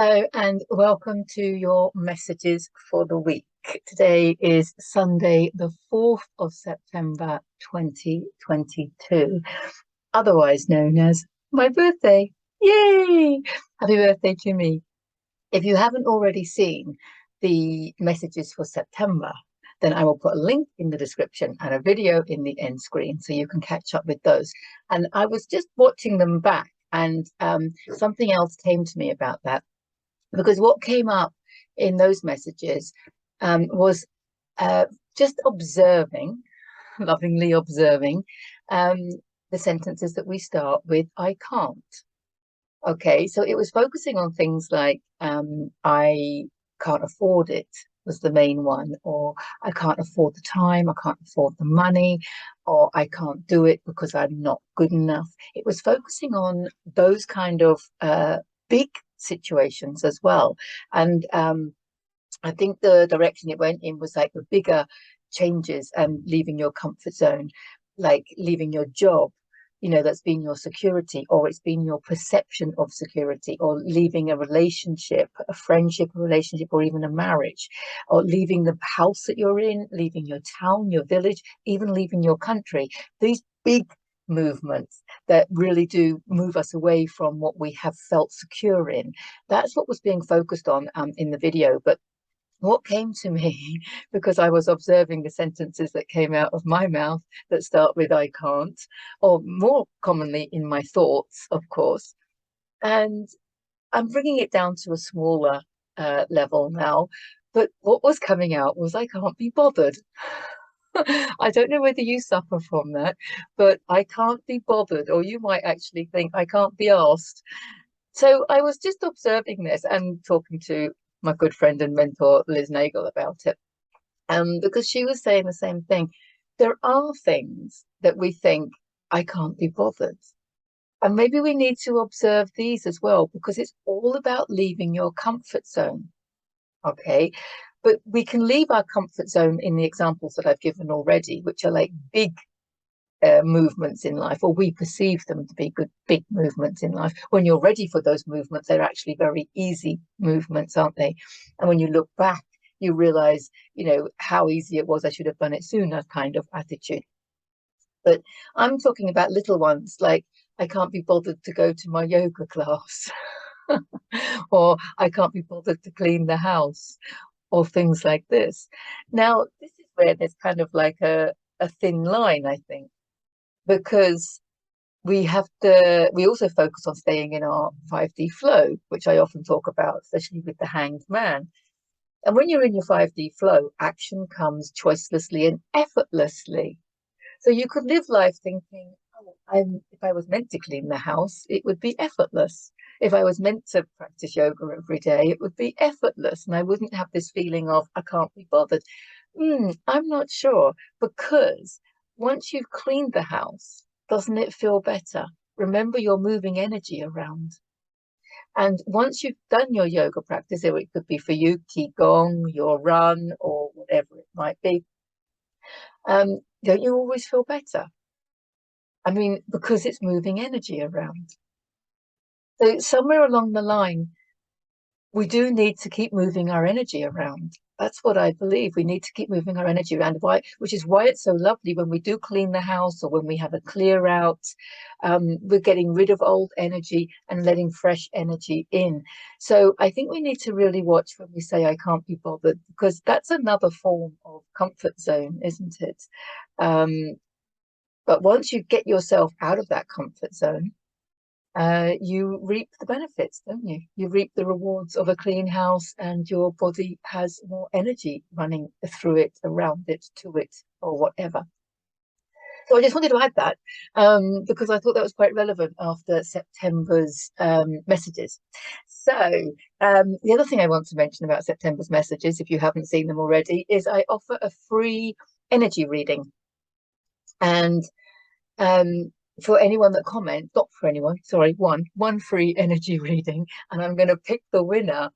Hello and welcome to your messages for the week. Today is Sunday, the 4th of September 2022, otherwise known as my birthday. Yay! Happy birthday to me. If you haven't already seen the messages for September, then I will put a link in the description and a video in the end screen so you can catch up with those. And I was just watching them back and something else came to me about that. Because what came up in those messages was just observing, lovingly observing, the sentences that we start with, I can't. Okay, so it was focusing on things like, I can't afford it was the main one, or I can't afford the time, I can't afford the money, or I can't do it because I'm not good enough. It was focusing on those kind of big situations as well. And I think the direction it went in was like the bigger changes and leaving your comfort zone, like leaving your job, that's been your security, or it's been your perception of security, or leaving a relationship, a friendship, a relationship, or even a marriage, or leaving the house that you're in, leaving your town, your village, even leaving your country. These big movements that really do move us away from what we have felt secure in. That's what was being focused on in the video. But what came to me, because I was observing the sentences that came out of my mouth that start with I can't, or more commonly in my thoughts, of course. And I'm bringing it down to a smaller level now. But what was coming out was I can't be bothered. I don't know whether you suffer from that, but I can't be bothered, or you might actually think I can't be asked. So I was just observing this and talking to my good friend and mentor, Liz Nagel, about it. Because she was saying the same thing. There are things that we think, I can't be bothered. And maybe we need to observe these as well, because it's all about leaving your comfort zone. Okay. But we can leave our comfort zone in the examples that I've given already, which are like big movements in life, or we perceive them to be good big movements in life. When you're ready for those movements, they're actually very easy movements, aren't they? And when you look back, you realize, how easy it was. I should have done it sooner kind of attitude. But I'm talking about little ones, like I can't be bothered to go to my yoga class, or I can't be bothered to clean the house, or things like this. Now, this is where there's kind of like a thin line, I think, because we also focus on staying in our 5D flow, which I often talk about, especially with the hanged man. And when you're in your 5D flow, action comes choicelessly and effortlessly. So you could live life thinking, if I was meant to clean the house, it would be effortless. If I was meant to practice yoga every day, it would be effortless. And I wouldn't have this feeling of, I can't be bothered. I'm not sure, because once you've cleaned the house, doesn't it feel better? Remember, you're moving energy around. And once you've done your yoga practice, or it could be for you, Qigong, your run, or whatever it might be, don't you always feel better? I mean, because it's moving energy around. So somewhere along the line, we do need to keep moving our energy around. That's what I believe. We need to keep moving our energy around, which is why it's so lovely when we do clean the house, or when we have a clear out. We're getting rid of old energy and letting fresh energy in. So I think we need to really watch when we say I can't be bothered, because that's another form of comfort zone, isn't it? But once you get yourself out of that comfort zone, you reap the benefits, don't you? You reap the rewards of a clean house, and your body has more energy running through it, around it, to it, or whatever. So I just wanted to add that, because I thought that was quite relevant after September's messages. So the other thing I want to mention about September's messages, if you haven't seen them already, is I offer a free energy reading. And for anyone that comments, not for anyone, sorry, one free energy reading, and I'm going to pick the winner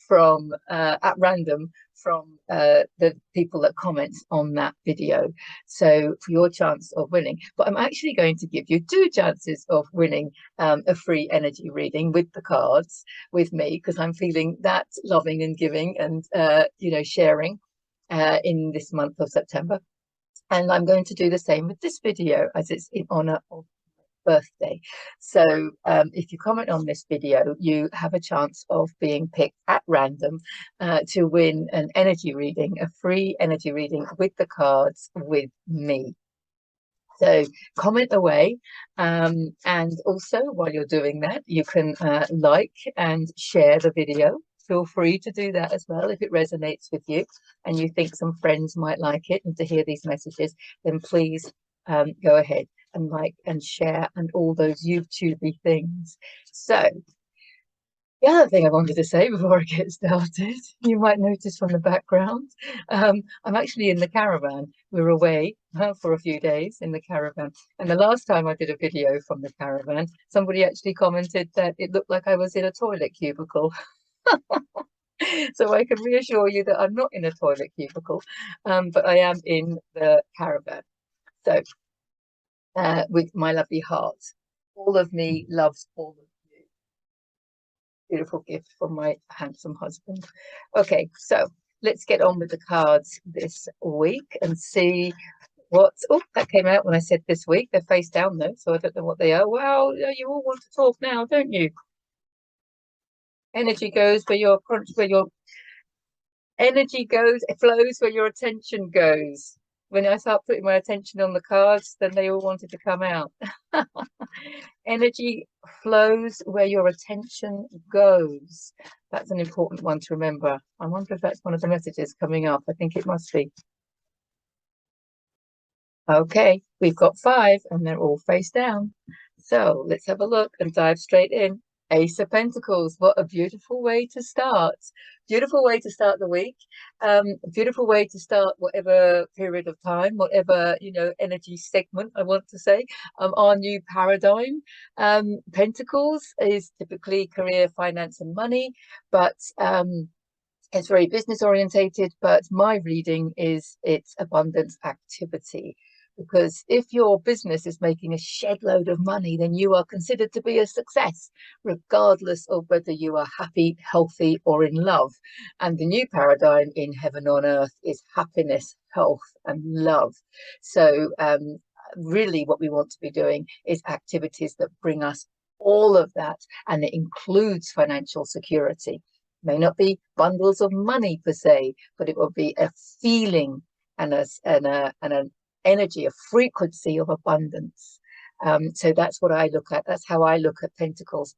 from at random from the people that comment on that video. So for your chance of winning, but I'm actually going to give you two chances of winning a free energy reading with the cards with me, because I'm feeling that loving and giving and sharing in this month of September. And I'm going to do the same with this video, as it's in honor of birthday. So if you comment on this video, you have a chance of being picked at random to win an energy reading, a free energy reading with the cards with me. So comment away, and also while you're doing that, you can like and share the video. Feel free to do that as well if it resonates with you and you think some friends might like it and to hear these messages, then please go ahead and like and share and all those YouTubey things. So the other thing I wanted to say before I get started, you might notice from the background, I'm actually in the caravan. We're away for a few days in the caravan. And the last time I did a video from the caravan, somebody actually commented that it looked like I was in a toilet cubicle. So I can reassure you that I'm not in a toilet cubicle, but I am in the caravan. So with my lovely heart, all of me loves all of you. Beautiful gift from my handsome husband. Okay, so let's get on with the cards this week and see what, oh, that came out when I said this week. They're face down though, so I don't know what they are. Well, you all want to talk now, don't you? Energy goes where your energy goes, it flows where your attention goes. When I start putting my attention on the cards, then they all wanted to come out. Energy flows where your attention goes. That's an important one to remember. I wonder if that's one of the messages coming up. I think it must be. Okay, we've got 5 and they're all face down. So let's have a look and dive straight in. Ace of Pentacles. What a beautiful way to start. Beautiful way to start the week. Beautiful way to start whatever period of time, whatever, energy segment I want to say, our new paradigm. Pentacles is typically career, finance and money, but it's very business orientated, but my reading is it's abundance activity. Because if your business is making a shed load of money, then you are considered to be a success, regardless of whether you are happy, healthy, or in love. And the new paradigm in heaven on earth is happiness, health, and love. So really what we want to be doing is activities that bring us all of that, and it includes financial security. May not be bundles of money per se, but it will be a feeling and an energy, a frequency of abundance. So that's what I look at. That's how I look at Pentacles.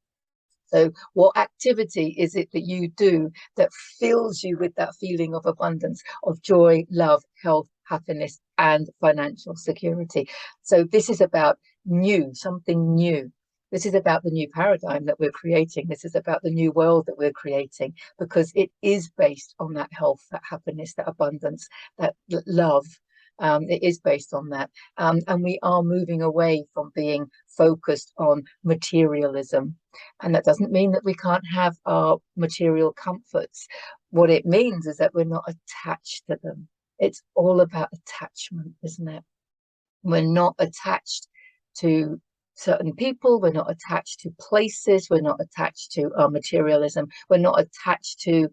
So what activity is it that you do that fills you with that feeling of abundance, of joy, love, health, happiness, and financial security? So this is about new, something new. This is about the new paradigm that we're creating. This is about the new world that we're creating, because it is based on that health, that happiness, that abundance, that love. It is based on that. And we are moving away from being focused on materialism. And that doesn't mean that we can't have our material comforts. What it means is that we're not attached to them. It's all about attachment, isn't it? We're not attached to certain people. We're not attached to places. We're not attached to our materialism. We're not attached to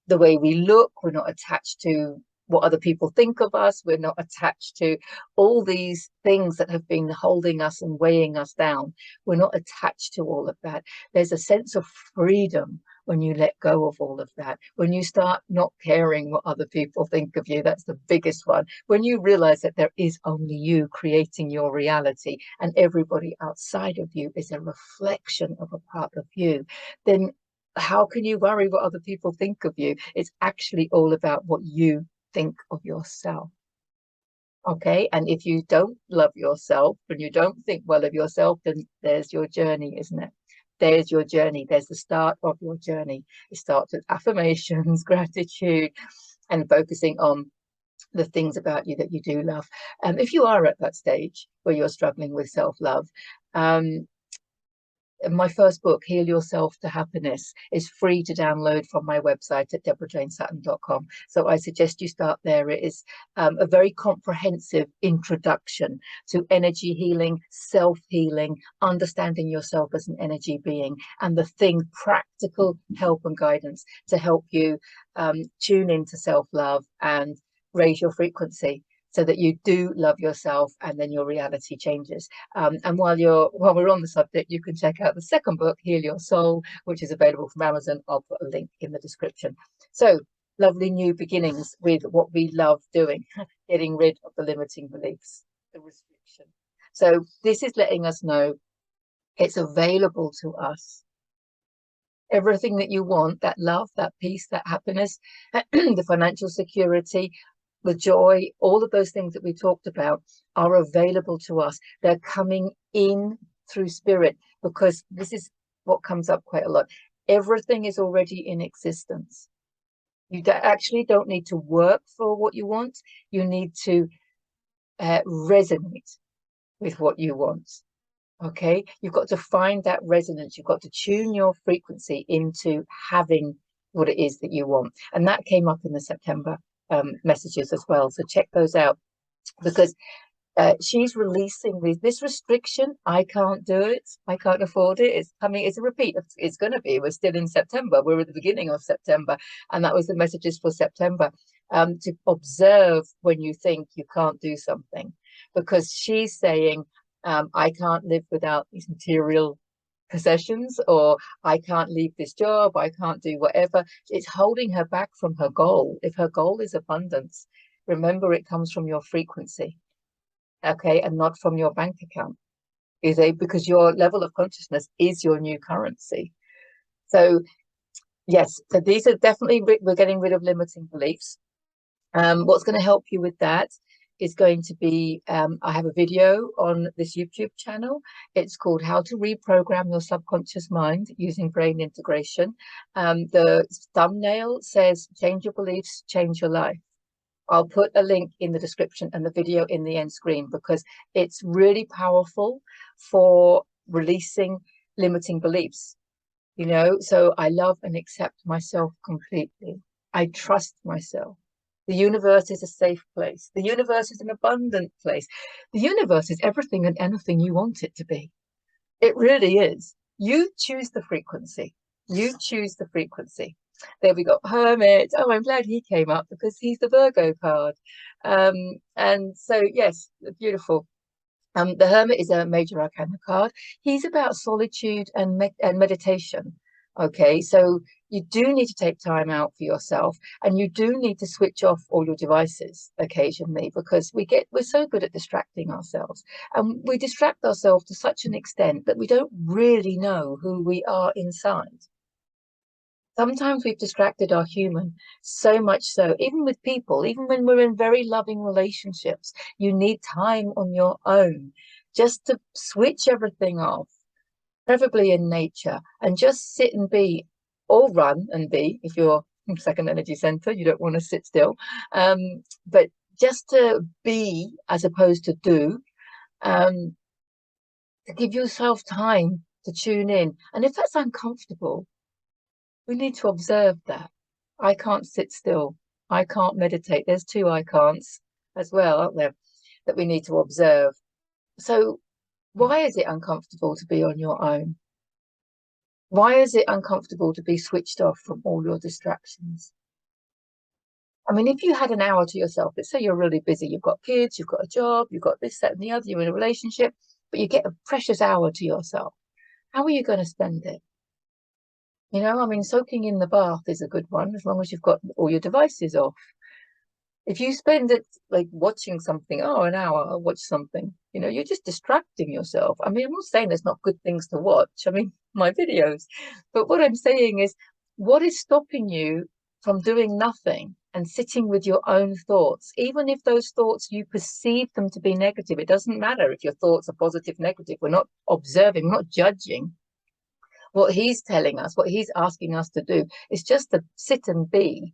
the way we look. We're not attached to what other people think of us. We're not attached to all these things that have been holding us and weighing us down. We're not attached to all of that. There's a sense of freedom when you let go of all of that. When you start not caring what other people think of you, that's the biggest one. When you realize that there is only you creating your reality and everybody outside of you is a reflection of a part of you, then how can you worry what other people think of you? It's actually all about what you think of yourself. Okay, and if you don't love yourself and you don't think well of yourself, then there's your journey, isn't it? There's your journey. There's the start of your journey. It starts with affirmations, gratitude, and focusing on the things about you that you do love. If you are at that stage where you're struggling with self-love, my first book, Heal Yourself to Happiness, is free to download from my website at deborahjanesutton.com. So I suggest you start there. It is a very comprehensive introduction to energy healing, self-healing, understanding yourself as an energy being, and the thing, practical help and guidance to help you tune into self-love and raise your frequency, so that you do love yourself, and then your reality changes. And while we're on the subject, you can check out the second book, Heal Your Soul, which is available from Amazon. I'll put a link in the description. So lovely new beginnings with what we love doing, getting rid of the limiting beliefs, the restriction. So this is letting us know it's available to us. Everything that you want, that love, that peace, that happiness, the financial security, the joy, all of those things that we talked about are available to us. They're coming in through spirit, because this is what comes up quite a lot. Everything is already in existence. You actually don't need to work for what you want. You need to resonate with what you want. Okay, you've got to find that resonance. You've got to tune your frequency into having what it is that you want. And that came up in the September messages as well. So check those out, because she's releasing this restriction. I can't do it. I can't afford it. It's coming. It's a repeat. It's going to be. We're still in September. We're at the beginning of September. And that was the messages for September. To observe when you think you can't do something, because she's saying, I can't live without these material possessions, or I can't leave this job, I can't do whatever. It's holding her back from her goal. If her goal is abundance, remember, it comes from your frequency, okay, and not from your bank account, because your level of consciousness is your new currency. So yes, so these are definitely, we're getting rid of limiting beliefs. What's going to help you with that is going to be, I have a video on this YouTube channel. It's called How to Reprogram Your Subconscious Mind Using Brain Integration. The thumbnail says, change your beliefs, change your life. I'll put a link in the description and the video in the end screen, because it's really powerful for releasing limiting beliefs. You know, so I love and accept myself completely. I trust myself. The universe is a safe place. The universe is an abundant place. The universe is everything and anything you want it to be. It really is. You choose the frequency. You choose the frequency. There we go. Hermit. Oh, I'm glad he came up, because he's the Virgo card. And so, yes, beautiful. The Hermit is a major arcana card. He's about solitude and meditation. Okay, so you do need to take time out for yourself, and you do need to switch off all your devices occasionally, because we're so good at distracting ourselves, and we distract ourselves to such an extent that we don't really know who we are inside. Sometimes we've distracted our human so much so, even with people, even when we're in very loving relationships, you need time on your own just to switch everything off, preferably in nature, and just sit and be, or run and be. If you're second energy center, you don't want to sit still, but just to be as opposed to do, to give yourself time to tune in. And if that's uncomfortable, we need to observe that. I can't sit still. I can't meditate. There's two I can'ts as well, aren't there, that we need to observe. So why is it uncomfortable to be on your own? Why is it uncomfortable to be switched off from all your distractions? I mean, if you had an hour to yourself, let's say you're really busy, you've got kids, you've got a job, you've got this, that, and the other, you're in a relationship, but you get a precious hour to yourself. How are you going to spend it? You know, I mean, soaking in the bath is a good one, as long as you've got all your devices off. If you spend it like watching something, oh, an hour, I'll watch something, you know, you're just distracting yourself. I mean, I'm not saying there's not good things to watch. I mean, my videos. But what I'm saying is, what is stopping you from doing nothing and sitting with your own thoughts? Even if those thoughts, you perceive them to be negative, it doesn't matter if your thoughts are positive, negative. We're not observing, we're not judging. What he's telling us, what he's asking us to do is just to sit and be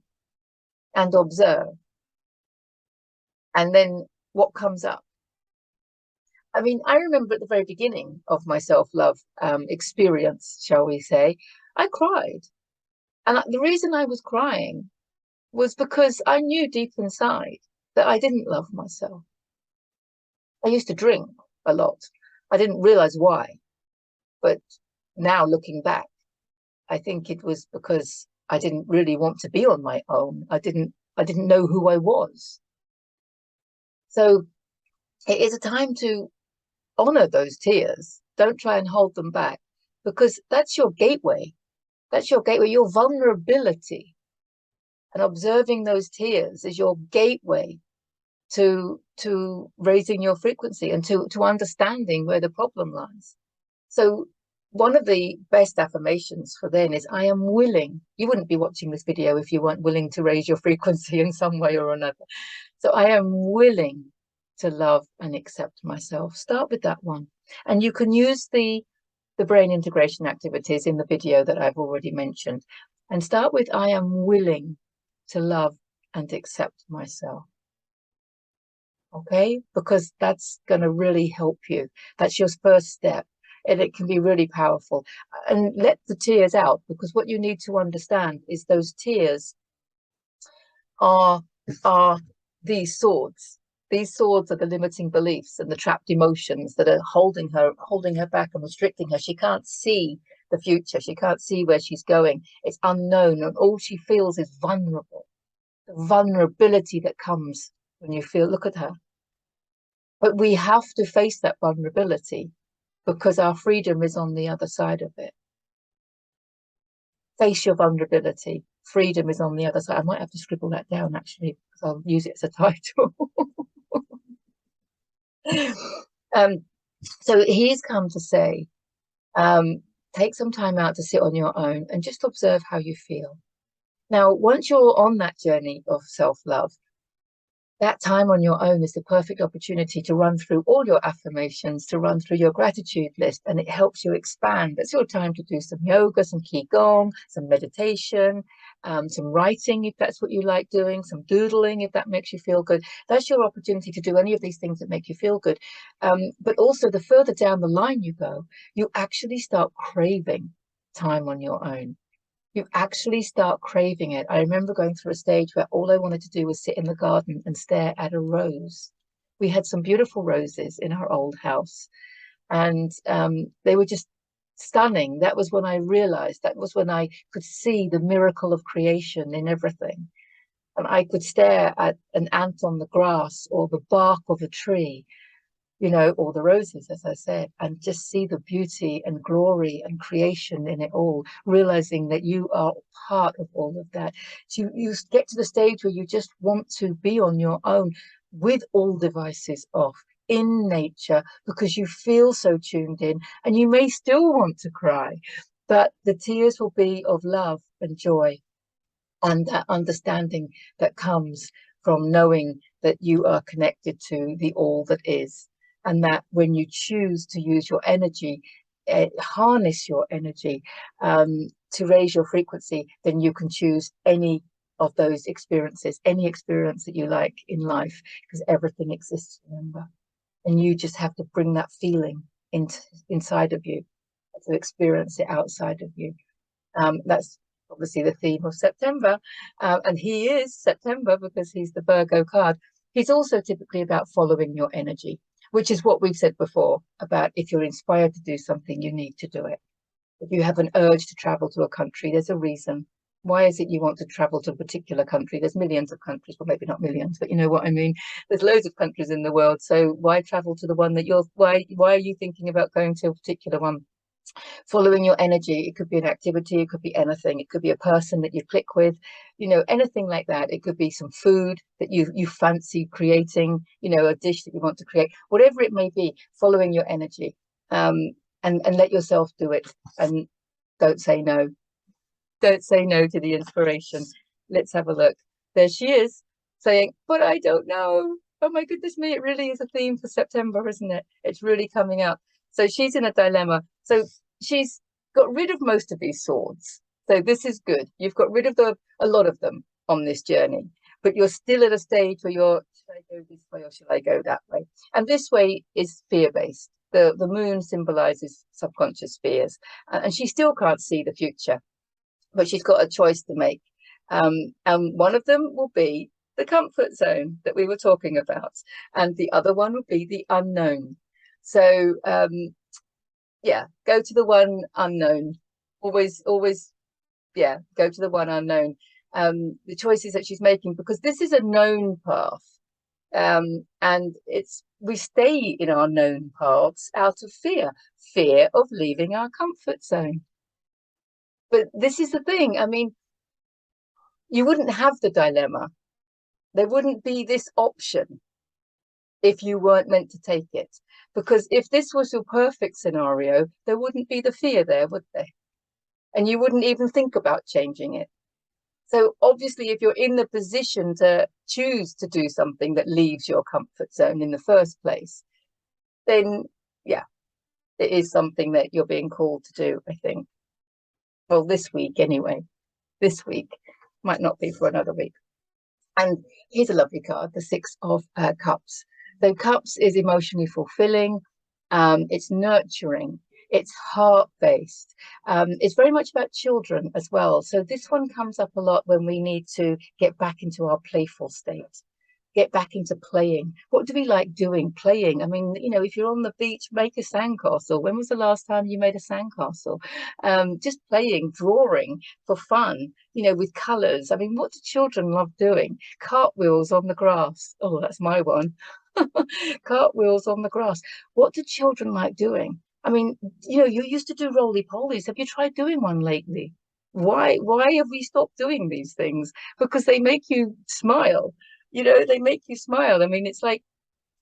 and observe. And then what comes up? I mean, I remember at the very beginning of my self-love experience, shall we say, I cried. And the reason I was crying was because I knew deep inside that I didn't love myself. I used to drink a lot. I didn't realize why, but now looking back, I think it was because I didn't really want to be on my own. I didn't know who I was. So it is a time to honor those tears. Don't try and hold them back because that's your gateway. That's your gateway, your vulnerability. And observing those tears is your gateway to raising your frequency and to understanding where the problem lies. So one of the best affirmations for then is I am willing. You wouldn't be watching this video if you weren't willing to raise your frequency in some way or another. So I am willing to love and accept myself. Start with that one. And you can use the brain integration activities in the video that I've already mentioned. And start with I am willing to love and accept myself. Okay, because that's going to really help you. That's your first step, and it can be really powerful. And let the tears out, because what you need to understand is those tears are these swords. These swords are the limiting beliefs and the trapped emotions that are holding her back and restricting her. She can't see the future. She can't see where she's going. It's unknown, and all she feels is vulnerable. The vulnerability that comes when you feel, look at her. But we have to face that vulnerability because our freedom is on the other side of it. Face your vulnerability. Freedom is on the other side. I might have to scribble that down actually, because I'll use it as a title. So he's come to say, take some time out to sit on your own and just observe how you feel. Now, once you're on that journey of self-love, that time on your own is the perfect opportunity to run through all your affirmations, to run through your gratitude list, and it helps you expand. That's your time to do some yoga, some qigong, some meditation, some writing, if that's what you like doing, some doodling, if that makes you feel good. That's your opportunity to do any of these things that make you feel good. But also, the further down the line you go, you actually start craving time on your own. You actually start craving it. I remember going through a stage where all I wanted to do was sit in the garden and stare at a rose. We had some beautiful roses in our old house, and they were just stunning. That was when I realized, that was when I could see the miracle of creation in everything. And I could stare at an ant on the grass or the bark of a tree, or the roses, as I said, and just see the beauty and glory and creation in it all, realizing that you are part of all of that. So you get to the stage where you just want to be on your own with all devices off in nature because you feel so tuned in, and you may still want to cry, but the tears will be of love and joy and that understanding that comes from knowing that you are connected to the all that is. And that when you choose to use your energy, harness your energy to raise your frequency, then you can choose any of those experiences, any experience that you like in life, because everything exists, remember. And you just have to bring that feeling inside of you to experience it outside of you. That's obviously the theme of September. And he is September because he's the Virgo card. He's also typically about following your energy, which is what we've said before about if you're inspired to do something, you need to do it. If you have an urge to travel to a country, there's a reason. Why is it you want to travel to a particular country? There's millions of countries, well, maybe not millions, but you know what I mean. There's loads of countries in the world. So why travel to the one that why are you thinking about going to a particular one? Following your energy, it could be an activity, it could be anything, it could be a person that you click with, anything like that. It could be some food that you fancy creating, a dish that you want to create, whatever it may be. Following your energy, and let yourself do it, and don't say no to the inspiration. Let's have a look. There she is, saying, but I don't know. Oh my goodness me, it really is a theme for September, isn't it? It's really coming up. So she's in a dilemma. So she's got rid of most of these swords. So this is good. You've got rid of a lot of them on this journey, but you're still at a stage where should I go this way or shall I go that way? And this way is fear-based. The moon symbolizes subconscious fears, and she still can't see the future, but she's got a choice to make. And one of them will be the comfort zone that we were talking about, and the other one will be the unknown. So yeah, go to the one unknown. Always, yeah, go to the one unknown. The choices that she's making, because this is a known path. And we stay in our known paths out of fear of leaving our comfort zone. But this is the thing. I mean, you wouldn't have the dilemma. There wouldn't be this option if you weren't meant to take it. Because if this was your perfect scenario, there wouldn't be the fear there, would there? And you wouldn't even think about changing it. So obviously, if you're in the position to choose to do something that leaves your comfort zone in the first place, then yeah, it is something that you're being called to do, I think. Well, this week anyway. This week might not be for another week. And here's a lovely card, the Six of Cups. So cups is emotionally fulfilling. It's nurturing. It's heart-based. It's very much about children as well. So this one comes up a lot when we need to get back into our playful state, get back into playing. What do we like doing? Playing. I mean, you know, if you're on the beach, make a sandcastle. When was the last time you made a sandcastle? Just playing, drawing for fun, you know, with colors. I mean, what do children love doing? Cartwheels on the grass. Oh, that's my one. Cartwheels on the grass. What do children like doing? I mean, you know, you used to do roly-polies. Have you tried doing one lately? Why have we stopped doing these things? Because they make you smile. You know, they make you smile. I mean, it's like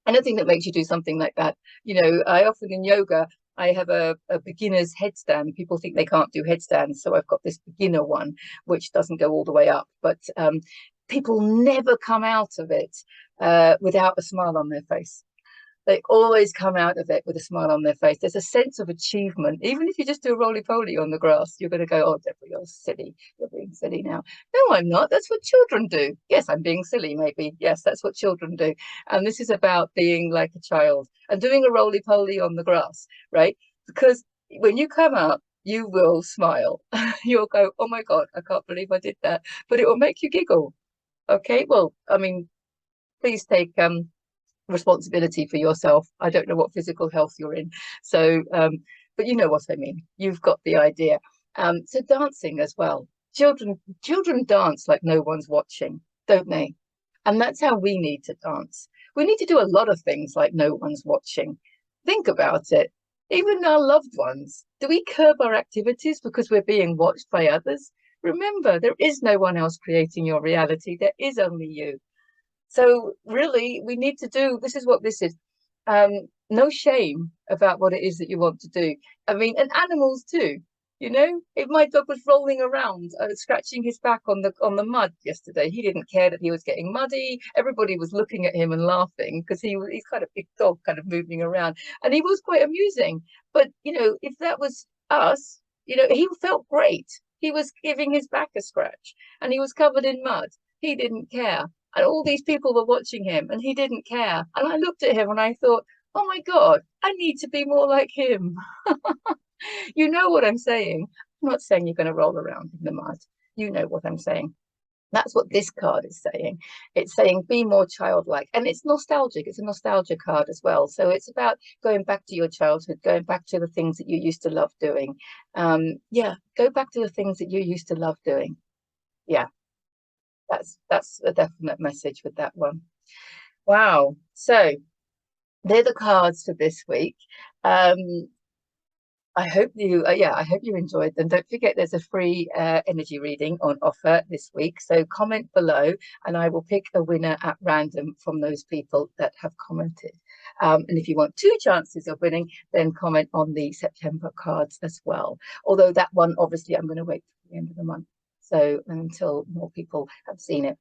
anything that makes you do something like that. You know, I often in yoga, I have a beginner's headstand. People think they can't do headstands, so I've got this beginner one, which doesn't go all the way up. But people never come out of it without a smile on their face. They always come out of it with a smile on their face. There's a sense of achievement. Even if you just do a roly-poly on the grass, you're going to go, oh, Deborah, you're silly. You're being silly now. No, I'm not. That's what children do. Yes, I'm being silly, maybe. Yes, that's what children do. And this is about being like a child and doing a roly-poly on the grass, right? Because when you come out, you will smile. You'll go, oh my God, I can't believe I did that. But it will make you giggle. Okay, well, I mean, please take responsibility for yourself. I don't know what physical health you're in, so but you know what I mean. You've got the idea. So dancing as well. Children dance like no one's watching, don't they? And that's how we need to dance. We need to do a lot of things like no one's watching. Think about it. Even our loved ones, do we curb our activities because we're being watched by others? Remember, there is no one else creating your reality. There is only you. So really, we need to do, this is what this is. No shame about what it is that you want to do. I mean, and animals too. You know, if my dog was rolling around, scratching his back on the mud yesterday, he didn't care that he was getting muddy. Everybody was looking at him and laughing because he's kind of big dog, kind of moving around, and he was quite amusing. But you know, if that was us, you know, he felt great. He was giving his back a scratch, and he was covered in mud. He didn't care. And all these people were watching him and he didn't care. And I looked at him and I thought, oh my God, I need to be more like him. You know what I'm saying? I'm not saying you're going to roll around in the mud. You know what I'm saying. That's what this card is saying. It's saying be more childlike. And it's nostalgic. It's a nostalgia card as well. So it's about going back to your childhood, going back to the things that you used to love doing. Yeah, go back to the things that you used to love doing. Yeah. That's a definite message with that one. Wow. So they're the cards for this week. I hope you I hope you enjoyed them. Don't forget there's a free energy reading on offer this week. So comment below and I will pick a winner at random from those people that have commented. And if you want 2 chances of winning, then comment on the September cards as well. Although that one, obviously, I'm going to wait till the end of the month. So until more people have seen it.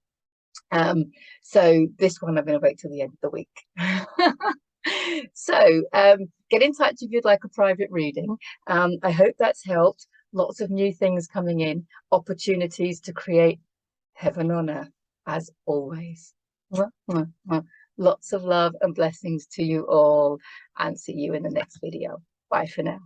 So this one I'm going to wait till the end of the week. So get in touch if you'd like a private reading. I hope that's helped. Lots of new things coming in, opportunities to create heaven on earth as always. Lots of love and blessings to you all, and see you in the next video. Bye for now.